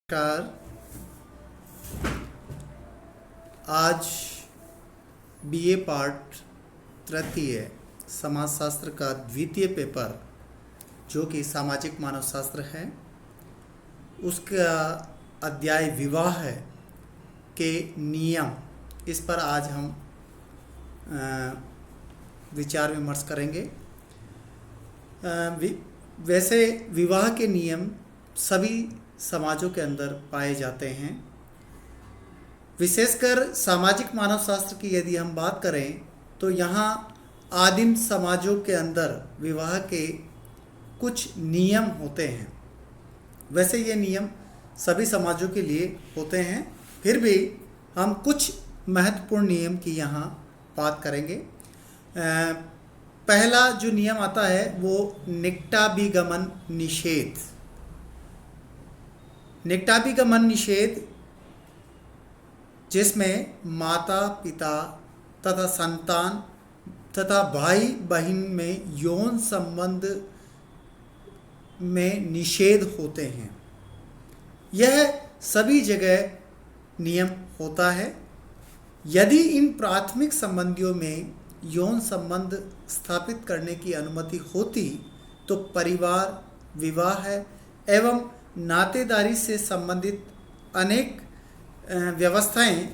नमस्कार। आज BA part तृतीय समाजशास्त्र का द्वितीय पेपर जो कि सामाजिक मानव शास्त्र है, उसका अध्याय विवाह के नियम, इस पर आज हम विचार विमर्श करेंगे। वैसे विवाह के नियम सभी समाजों के अंदर पाए जाते हैं। विशेषकर सामाजिक मानव शास्त्र की यदि हम बात करें तो यहाँ आदिम समाजों के अंदर विवाह के कुछ नियम होते हैं। वैसे ये नियम सभी समाजों के लिए होते हैं, फिर भी हम कुछ महत्वपूर्ण नियम की यहाँ बात करेंगे। पहला जो नियम आता है वो निकटाभिगमन निषेध। निकटाभिगमन निषेध, जिसमें माता पिता तथा संतान तथा भाई बहन में यौन संबंध में निषेध होते हैं, यह सभी जगह नियम होता है। यदि इन प्राथमिक संबंधियों में यौन संबंध स्थापित करने की अनुमति होती तो परिवार, विवाह एवं नातेदारी से संबंधित अनेक व्यवस्थाएं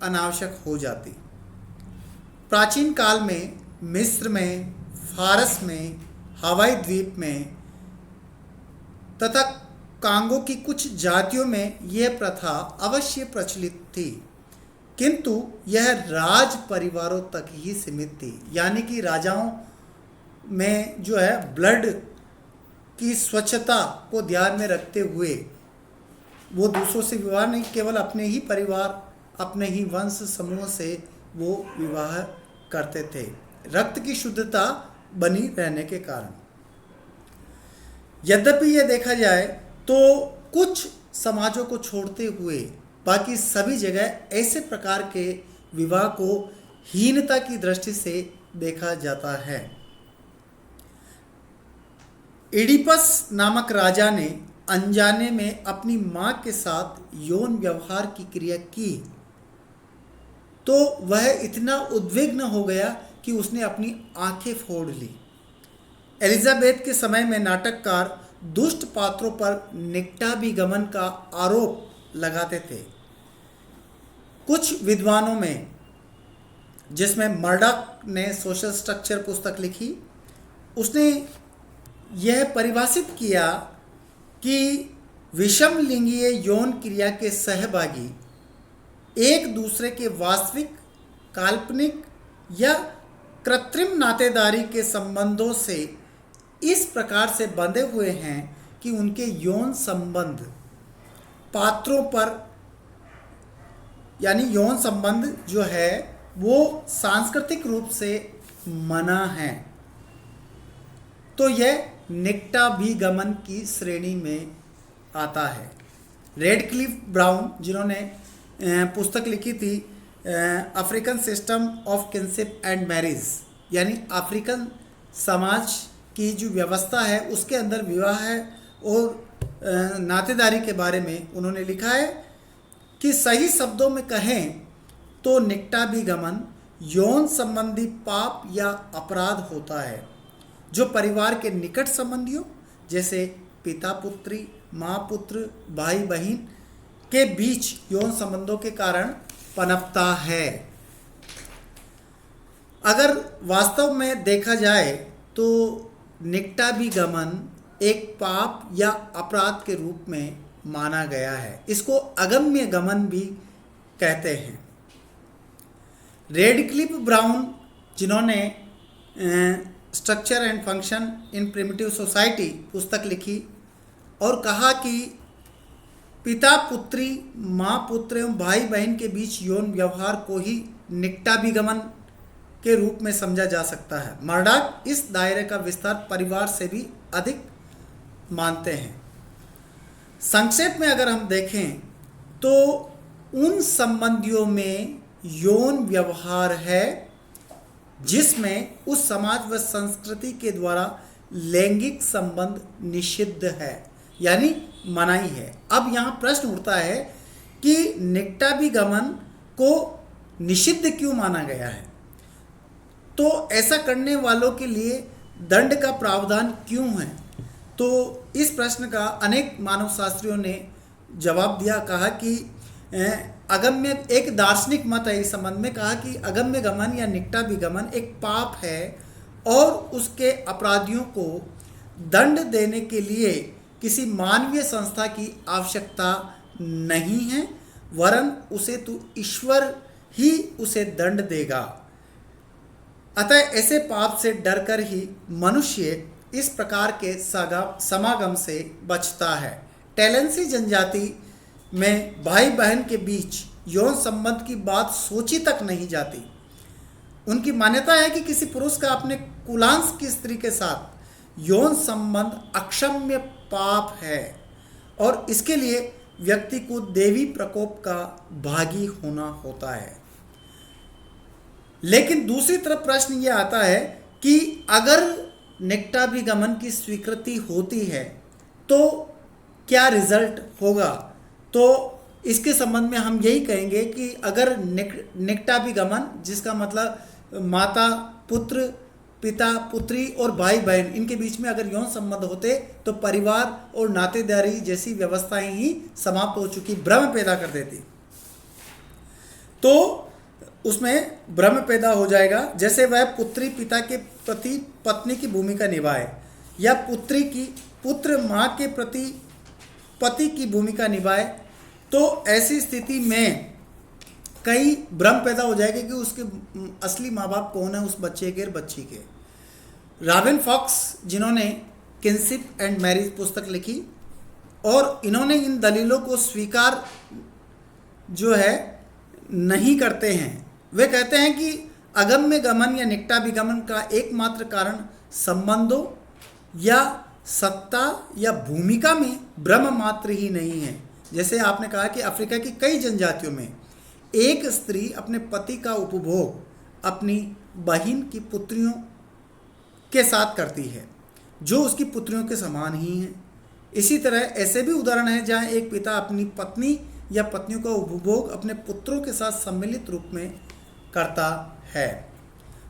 अनावश्यक हो जाती। प्राचीन काल में मिस्र में, फारस में, हवाई द्वीप में तथा कांगो की कुछ जातियों में यह प्रथा अवश्य प्रचलित थी, किंतु यह राज परिवारों तक ही सीमित थी। यानी कि राजाओं में जो है ब्लड की स्वच्छता को ध्यान में रखते हुए वो दूसरों से विवाह नहीं, केवल अपने ही परिवार, अपने ही वंश समूह से वो विवाह करते थे, रक्त की शुद्धता बनी रहने के कारण। यद्यपि ये देखा जाए तो कुछ समाजों को छोड़ते हुए बाकी सभी जगह ऐसे प्रकार के विवाह को हीनता की दृष्टि से देखा जाता है। इडिपस नामक राजा ने अनजाने में अपनी मां के साथ यौन व्यवहार की क्रिया की तो वह इतना उद्विग्न हो गया कि उसने अपनी आंखें फोड़ ली। एलिजाबेथ के समय में नाटककार दुष्ट पात्रों पर निकटाभिगमन का आरोप लगाते थे। कुछ विद्वानों में, जिसमें मर्डॉक ने सोशल स्ट्रक्चर पुस्तक लिखी, उसने यह परिभाषित किया कि विषम लिंगीय यौन क्रिया के सहभागी एक दूसरे के वास्तविक, काल्पनिक या कृत्रिम नातेदारी के संबंधों से इस प्रकार से बंधे हुए हैं कि उनके यौन संबंध पात्रों पर, यानी यौन संबंध जो है वो सांस्कृतिक रूप से मना है, तो यह निकटाभिगमन की श्रेणी में आता है। रेडक्लिफ ब्राउन, जिन्होंने पुस्तक लिखी थी African system of kinship and marriage, यानी अफ्रीकन समाज की जो व्यवस्था है उसके अंदर विवाह और नातेदारी के बारे में उन्होंने लिखा है कि सही शब्दों में कहें तो निकटाभिगमन यौन संबंधी पाप या अपराध होता है जो परिवार के निकट संबंधियों जैसे पिता पुत्री, माँ पुत्र, भाई बहन के बीच यौन संबंधों के कारण पनपता है। अगर वास्तव में देखा जाए तो निकटाभिगमन एक पाप या अपराध के रूप में माना गया है। इसको अगम्य गमन भी कहते हैं। रेडक्लिफ ब्राउन, जिन्होंने structure and function in primitive society पुस्तक लिखी और कहा कि पिता पुत्री, माँ पुत्र एवं भाई बहन के बीच यौन व्यवहार को ही निकटाभिगमन के रूप में समझा जा सकता है। मर्डॉक इस दायरे का विस्तार परिवार से भी अधिक मानते हैं। संक्षेप में अगर हम देखें तो उन संबंधियों में यौन व्यवहार है जिसमें उस समाज व संस्कृति के द्वारा लैंगिक संबंध निषिद्ध है, यानी मनाही है। अब यहाँ प्रश्न उठता है कि निकटाभिगमन को निषिद्ध क्यों माना गया है, तो ऐसा करने वालों के लिए दंड का प्रावधान क्यों है। तो इस प्रश्न का अनेक मानव शास्त्रियों ने जवाब दिया, कहा कि अगम्य, एक दार्शनिक मत है इस संबंध में, कहा कि अगम्य गमन या निकटाभिगमन एक पाप है और उसके अपराधियों को दंड देने के लिए किसी मानवीय संस्था की आवश्यकता नहीं है, वरन उसे तो ईश्वर ही उसे दंड देगा। अतः ऐसे पाप से डरकर ही मनुष्य इस प्रकार के समागम से बचता है। टेलेंसी जनजाति में भाई बहन के बीच यौन संबंध की बात सोची तक नहीं जाती। उनकी मान्यता है कि किसी पुरुष का अपने कुलांश की स्त्री के साथ यौन संबंध अक्षम्य पाप है और इसके लिए व्यक्ति को देवी प्रकोप का भागी होना होता है। लेकिन दूसरी तरफ प्रश्न यह आता है कि अगर निकटाभिगमन की स्वीकृति होती है तो क्या रिजल्ट होगा। तो इसके संबंध में हम यही कहेंगे कि अगर निकटाभिगमन, जिसका मतलब माता पुत्र, पिता पुत्री और भाई बहन, इनके बीच में अगर यौन संबंध होते तो परिवार और नातेदारी जैसी व्यवस्थाएं ही समाप्त हो चुकी, भ्रम पैदा कर देती। तो उसमें भ्रम पैदा हो जाएगा, जैसे वह पुत्री पिता के प्रति पत्नी की भूमिका निभाए या पुत्र माँ के प्रति पति की भूमिका निभाए, तो ऐसी स्थिति में कई भ्रम पैदा हो जाएगा कि उसके असली माँ बाप कौन है, उस बच्चे के और बच्ची के। रॉबिन फॉक्स, जिन्होंने किनशिप एंड मैरिज पुस्तक लिखी, और इन्होंने इन दलीलों को स्वीकार जो है नहीं करते हैं। वे कहते हैं कि अगम्य गमन या निकटाभिगमन का एकमात्र कारण संबंधों या सत्ता या भूमिका में भ्रम मात्र ही नहीं है। जैसे आपने कहा कि अफ्रीका की कई जनजातियों में एक स्त्री अपने पति का उपभोग अपनी बहन की पुत्रियों के साथ करती है, जो उसकी पुत्रियों के समान ही हैं। इसी तरह ऐसे भी उदाहरण हैं जहां एक पिता अपनी पत्नी या पत्नियों का उपभोग अपने पुत्रों के साथ सम्मिलित रूप में करता है।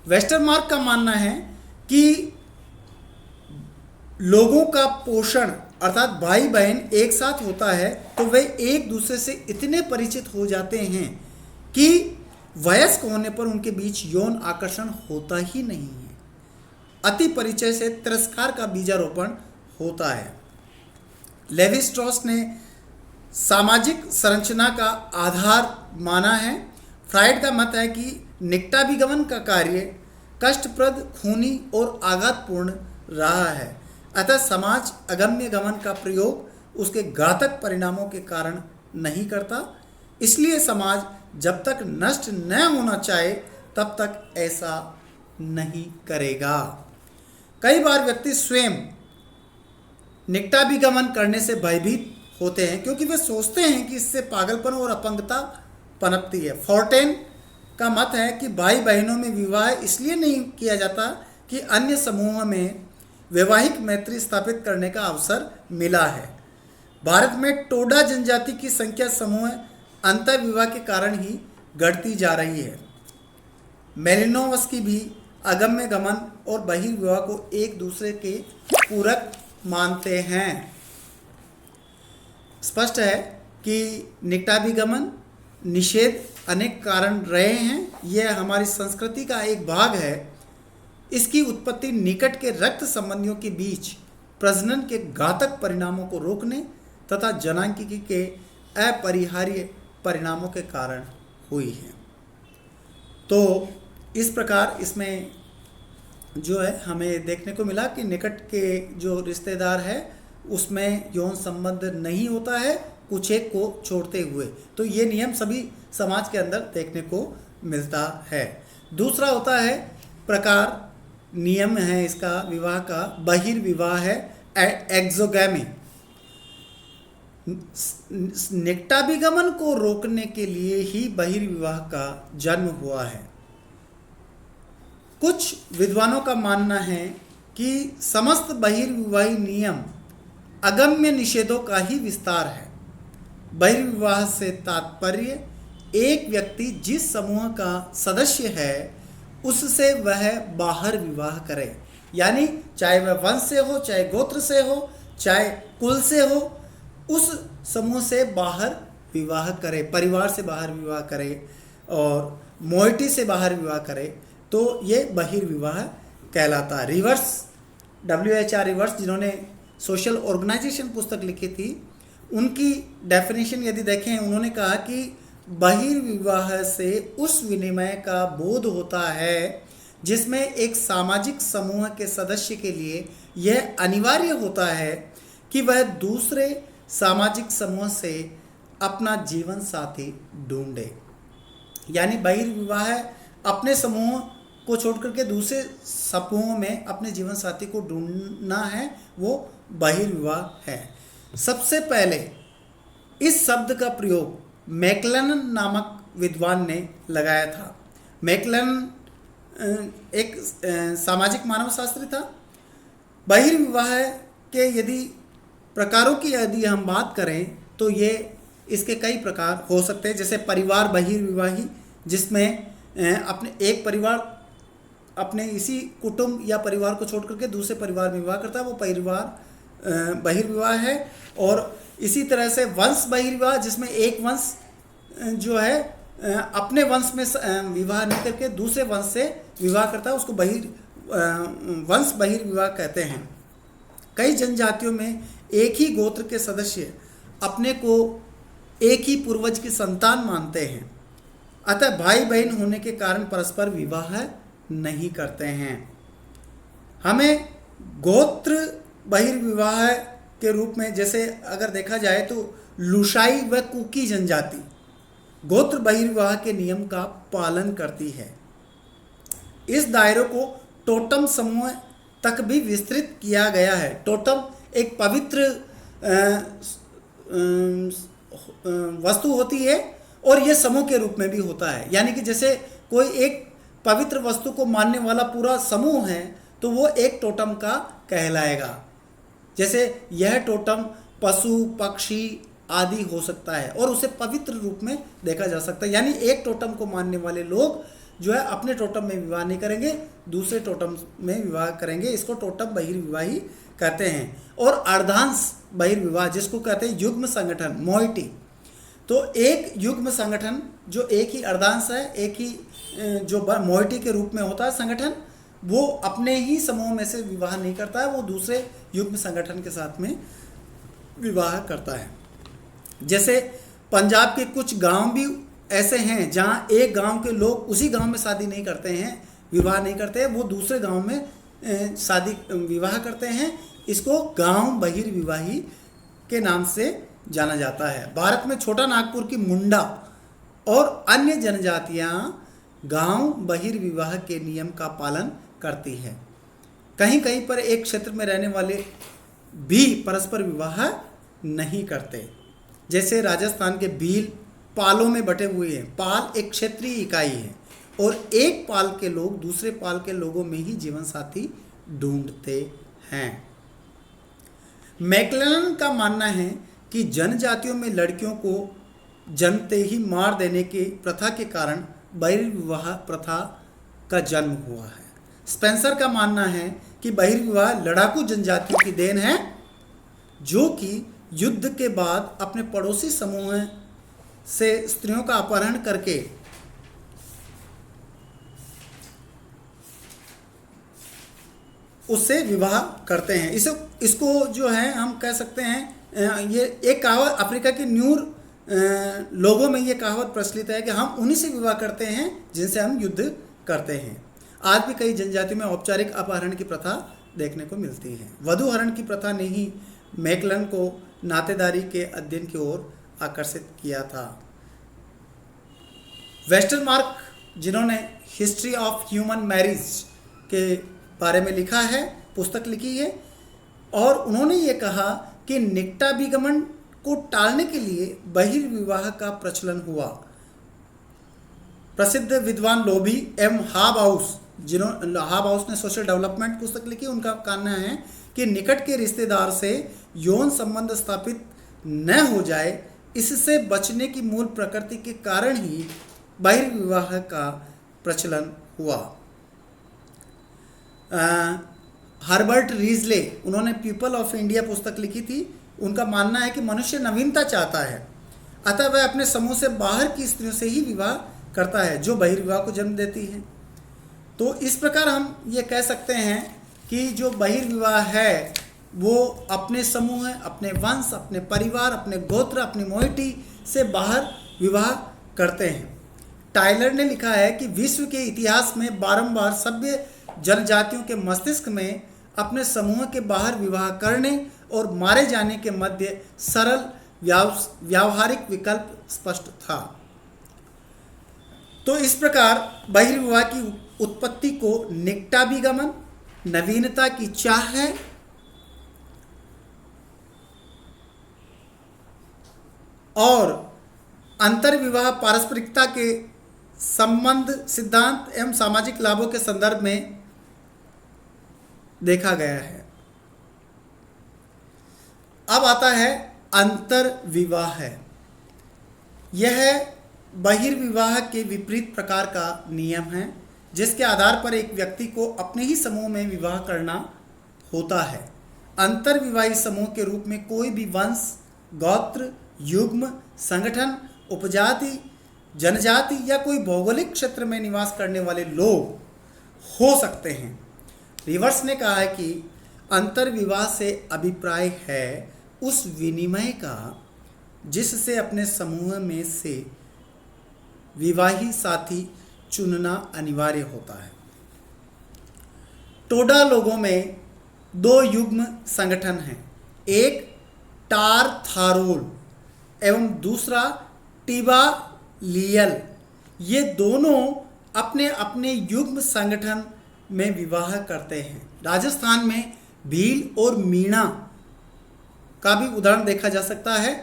वेस्टरमार्क का मानना है कि लोगों का पोषण अर्थात भाई बहन एक साथ होता है तो वे एक दूसरे से इतने परिचित हो जाते हैं कि वयस्क होने पर उनके बीच यौन आकर्षण होता ही नहीं है। अति परिचय से तिरस्कार का बीजारोपण होता है। लेवी स्ट्रॉस ने सामाजिक संरचना का आधार माना है। फ्राइड का मत है कि निकटाभिगमन का कार्य कष्टप्रद, खूनी और आघातपूर्ण रहा है। अतः समाज अगम्य गमन का प्रयोग उसके घातक परिणामों के कारण नहीं करता। इसलिए समाज जब तक नष्ट न होना चाहे तब तक ऐसा नहीं करेगा। कई बार व्यक्ति स्वयं निकटाभिगमन करने से भयभीत होते हैं क्योंकि वे सोचते हैं कि इससे पागलपन और अपंगता पनपती है। फोर्टेन का मत है कि भाई बहनों में विवाह इसलिए नहीं किया जाता कि अन्य समूह में वैवाहिक मैत्री स्थापित करने का अवसर मिला है। भारत में टोडा जनजाति की संख्या समूह अंतर विवाह के कारण ही घटती जा रही है। मेलिनोवस्की भी अगम्य गमन और बहिर्विवाह को एक दूसरे के पूरक मानते हैं। स्पष्ट है कि निकटाभिगमन निषेध अनेक कारण रहे हैं। यह हमारी संस्कृति का एक भाग है। इसकी उत्पत्ति निकट के रक्त संबंधियों के बीच प्रजनन के घातक परिणामों को रोकने तथा जनांगिकी के अपरिहार्य परिणामों के कारण हुई है। तो इस प्रकार इसमें जो है हमें देखने को मिला कि निकट के जो रिश्तेदार है उसमें यौन संबंध नहीं होता है, कुछ एक को छोड़ते हुए। तो ये नियम सभी समाज के अंदर देखने को मिलता है। दूसरा होता है प्रकार, नियम है इसका विवाह का, बहिर्विवाह है, एक्सोगैमी। निकटाभिगमन को रोकने के लिए ही बहिर्विवाह का जन्म हुआ है। कुछ विद्वानों का मानना है कि समस्त बहिर्विवाही नियम अगम्य निषेधों का ही विस्तार है। बहिर्विवाह से तात्पर्य एक व्यक्ति जिस समूह का सदस्य है उससे वह बाहर विवाह करे, यानी चाहे वह वंश से हो, चाहे गोत्र से हो, चाहे कुल से हो, उस समूह से बाहर विवाह करे, परिवार से बाहर विवाह करे और मोइटी से बाहर विवाह करे, तो ये बहिर्विवाह कहलाता है। रिवर्स, WHR रिवर्स, जिन्होंने सोशल ऑर्गेनाइजेशन पुस्तक लिखी थी, उनकी डेफिनेशन यदि देखें, उन्होंने कहा कि बहिर्विवाह से उस विनिमय का बोध होता है जिसमें एक सामाजिक समूह के सदस्य के लिए यह अनिवार्य होता है कि वह दूसरे सामाजिक समूह से अपना जीवन साथी ढूंढे। यानी बहिर्विवाह अपने समूह को छोड़कर के दूसरे समूह में अपने जीवन साथी को ढूंढना है, वो बहिर्विवाह है। सबसे पहले इस शब्द का प्रयोग मैकलन नामक विद्वान ने लगाया था। मैकलन एक सामाजिक मानव शास्त्री था। बहिर्विवाह के यदि प्रकारों की यदि हम बात करें तो ये इसके कई प्रकार हो सकते हैं, जैसे परिवार बहिर्विवाही, जिसमें अपने एक परिवार अपने इसी कुटुंब या परिवार को छोड़ करके दूसरे परिवार में विवाह करता है, वो परिवार बहिर्विवाह है। और इसी तरह से वंश बहिर्विवाह, जिसमें एक वंश जो है अपने वंश में विवाह नहीं करके दूसरे वंश से विवाह करता है, उसको वंश बहिर्विवाह कहते हैं। कई जनजातियों में एक ही गोत्र के सदस्य अपने को एक ही पूर्वज की संतान मानते हैं, अतः भाई बहन होने के कारण परस्पर विवाह नहीं करते हैं। हमें गोत्र बहिर्विवाह के रूप में जैसे अगर देखा जाए तो लुशाई व कुकी जनजाति गोत्र बहिर्विवाह के नियम का पालन करती है। इस दायरे को टोटम समूह तक भी विस्तृत किया गया है। टोटम एक पवित्र वस्तु होती है और यह समूह के रूप में भी होता है, यानी कि जैसे कोई एक पवित्र वस्तु को मानने वाला पूरा समूह है तो वो एक टोटम का कहलाएगा। जैसे यह टोटम पशु पक्षी आदि हो सकता है और उसे पवित्र रूप में देखा जा सकता है। यानी एक टोटम को मानने वाले लोग जो है अपने टोटम में विवाह नहीं करेंगे, दूसरे टोटम में विवाह करेंगे। इसको टोटम बहिर्विवाही कहते हैं। और अर्धांश बहिर्विवाह, जिसको कहते हैं युग्म संगठन, मोइटी, तो एक युग्म संगठन जो एक ही अर्धांश है, एक ही जो मोइटी के रूप में होता है संगठन, वो अपने ही समूह में से विवाह नहीं करता है, वो दूसरे युग्म संगठन के साथ में विवाह करता है। जैसे पंजाब के कुछ गांव भी ऐसे हैं जहां एक गांव के लोग उसी गांव में शादी नहीं करते हैं, विवाह नहीं करते हैं, वो दूसरे गांव में शादी विवाह करते हैं। इसको गांव बहिर्विवाही के नाम से जाना जाता है। भारत में छोटा नागपुर की मुंडा और अन्य जनजातियां गांव बहिर्विवाह के नियम का पालन करती है। कहीं कहीं पर एक क्षेत्र में रहने वाले भी परस्पर विवाह नहीं करते। जैसे राजस्थान के भील पालों में बटे हुए हैं। पाल एक क्षेत्रीय इकाई है और एक पाल के लोग दूसरे पाल के लोगों में ही जीवन साथी ढूंढते हैं। मैकलन का मानना है कि जनजातियों में लड़कियों को जन्मते ही मार देने की प्रथा के कारण बहिर्विवाह प्रथा का जन्म हुआ है। स्पेंसर का मानना है कि बहिर्विवाह लड़ाकू जनजातियों की देन है, जो कि युद्ध के बाद अपने पड़ोसी समूह से स्त्रियों का अपहरण करके उससे विवाह करते हैं। इसको जो है हम कह सकते हैं, ये एक कहावत अफ्रीका के न्यूर लोगों में ये कहावत प्रचलित है कि हम उन्हीं से विवाह करते हैं जिनसे हम युद्ध करते हैं। आज भी कई जनजातियों में औपचारिक अपहरण की प्रथा देखने को मिलती है। वधू हरण की प्रथा ने ही मैकलन को नातेदारी के अध्ययन की ओर आकर्षित किया था। वेस्टरमार्क, जिन्होंने हिस्ट्री ऑफ ह्यूमन मैरिज के बारे में लिखा है, पुस्तक लिखी है, और उन्होंने ये कहा कि निकटा विगमन को टालने के लिए बहिर्विवाह का प्रचलन हुआ। प्रसिद्ध विद्वान लोभी एम हाबहाउस, जिन्होंने हाबहाउस ने सोशल डेवलपमेंट पुस्तक लिखी, उनका कहना है कि निकट के रिश्तेदार से यौन संबंध स्थापित न हो जाए, इससे बचने की मूल प्रकृति के कारण ही बहिर्विवाह का प्रचलन हुआ। हर्बर्ट रीजले, उन्होंने पीपल ऑफ इंडिया पुस्तक लिखी थी। उनका मानना है कि मनुष्य नवीनता चाहता है, अतः वह अपने समूह से बाहर की स्त्रियों से ही विवाह करता है जो बहिर्विवाह को जन्म देती है। तो इस प्रकार हम ये कह सकते हैं कि जो बहिर्विवाह है वो अपने समूह, अपने वंश, अपने परिवार, अपने गोत्र, अपनी मोइटी से बाहर विवाह करते हैं। टाइलर ने लिखा है कि विश्व के इतिहास में बारंबार सभ्य जनजातियों के मस्तिष्क में अपने समूह के बाहर विवाह करने और मारे जाने के मध्य सरल व्यावहारिक विकल्प स्पष्ट था। तो इस प्रकार बहिर्विवाह की उत्पत्ति को निकटाभिगमन, नवीनता की चाह है, और अंतर्विवाह पारस्परिकता के संबंध सिद्धांत एवं सामाजिक लाभों के संदर्भ में देखा गया है। अब आता है अंतर्विवाह है। यह बहिर्विवाह के विपरीत प्रकार का नियम है जिसके आधार पर एक व्यक्ति को अपने ही समूह में विवाह करना होता है। अंतर्विवाही समूह के रूप में कोई भी वंश, गोत्र, युग्म, संगठन, उपजाति, जनजाति या कोई भौगोलिक क्षेत्र में निवास करने वाले लोग हो सकते हैं। रिवर्स ने कहा है कि अंतर्विवाह से अभिप्राय है उस विनिमय का जिससे अपने समूह में से विवाही साथी चुनना अनिवार्य होता है। टोडा लोगों में दो युग्म संगठन हैं, एक टार थारोल एवं दूसरा टिबा लियल। ये दोनों अपने अपने युग्म संगठन में विवाह करते हैं। राजस्थान में भील और मीणा का भी उदाहरण देखा जा सकता है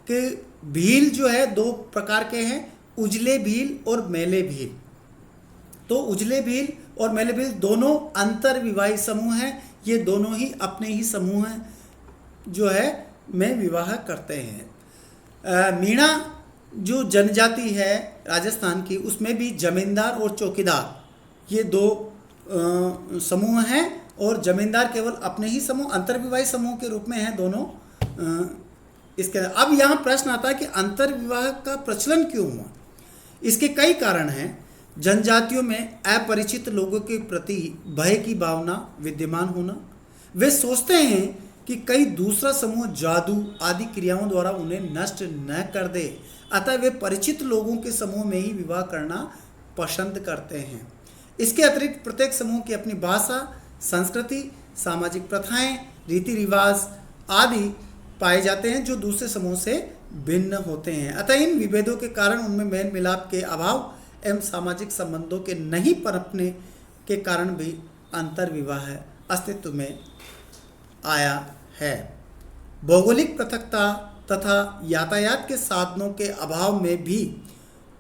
कि भील जो है दो प्रकार के हैं, उजले भील और मेले भील। तो उजले भील और मेले भील दोनों अंतर्विवाही समूह हैं। ये दोनों ही अपने ही समूह जो है में विवाह करते हैं। मीणा जो जनजाति है राजस्थान की, उसमें भी जमींदार और चौकीदार ये दो समूह हैं, और जमींदार केवल अपने ही समूह अंतर्विवाही समूह के रूप में हैं दोनों। इसके अब यहाँ प्रश्न आता है कि अंतर्विवाह का प्रचलन क्यों हुआ। इसके कई कारण हैं। जनजातियों में अपरिचित लोगों के प्रति भय की भावना विद्यमान होना, वे सोचते हैं कि कई दूसरा समूह जादू आदि क्रियाओं द्वारा उन्हें नष्ट न कर दे, अतः वे परिचित लोगों के समूह में ही विवाह करना पसंद करते हैं। इसके अतिरिक्त प्रत्येक समूह की अपनी भाषा, संस्कृति, सामाजिक प्रथाएं, रीति रिवाज आदि पाए जाते हैं जो दूसरे समूह से भिन्न होते हैं। अतः इन विभेदों के कारण उनमें मेल मिलाप के अभाव एवं सामाजिक संबंधों के नहीं पनपने के कारण भी अंतर्विवाह अस्तित्व में आया है। भौगोलिक पृथकता तथा यातायात के साधनों के अभाव में भी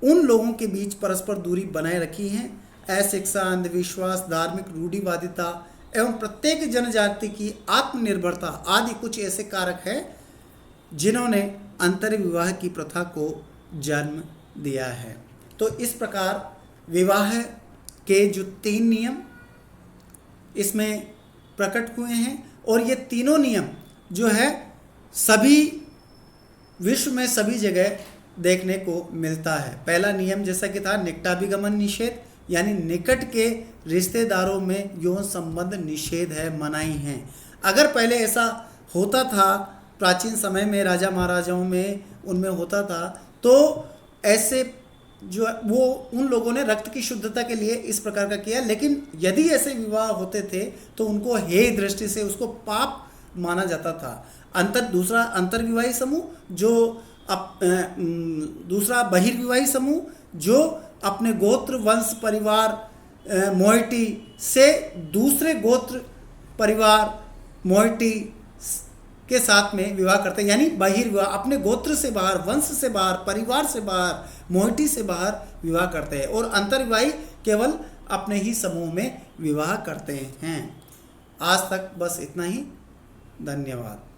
उन लोगों के बीच परस्पर दूरी बनाए रखी है। अशिक्षा, अंधविश्वास, धार्मिक रूढ़िवादिता एवं प्रत्येक जनजाति की आत्मनिर्भरता आदि कुछ ऐसे कारक हैं जिन्होंने अंतर्विवाह की प्रथा को जन्म दिया है। तो इस प्रकार विवाह के जो 3 नियम इसमें प्रकट हुए हैं, और ये तीनों नियम जो है सभी विश्व में सभी जगह देखने को मिलता है। पहला नियम जैसा कि था निकटाभिगमन निषेध, यानी निकट के रिश्तेदारों में यौन संबंध निषेध है, मनाही है। अगर पहले ऐसा होता था प्राचीन समय में, राजा महाराजाओं में उनमें होता था, तो ऐसे जो वो उन लोगों ने रक्त की शुद्धता के लिए इस प्रकार का किया। लेकिन यदि ऐसे विवाह होते थे तो उनको हेय दृष्टि से उसको पाप माना जाता था। दूसरा अंतर्विवाही समूह जो दूसरा बहिर्विवाही समूह जो अपने गोत्र, वंश, परिवार, मोइटी से दूसरे गोत्र, परिवार, मोइटी के साथ में विवाह करते हैं, यानी बहिर्विवाह अपने गोत्र से बाहर, वंश से बाहर, परिवार से बाहर, मोइटी से बाहर विवाह करते हैं। और अंतर्विवाही केवल अपने ही समूह में विवाह करते हैं। आज तक बस इतना ही। धन्यवाद।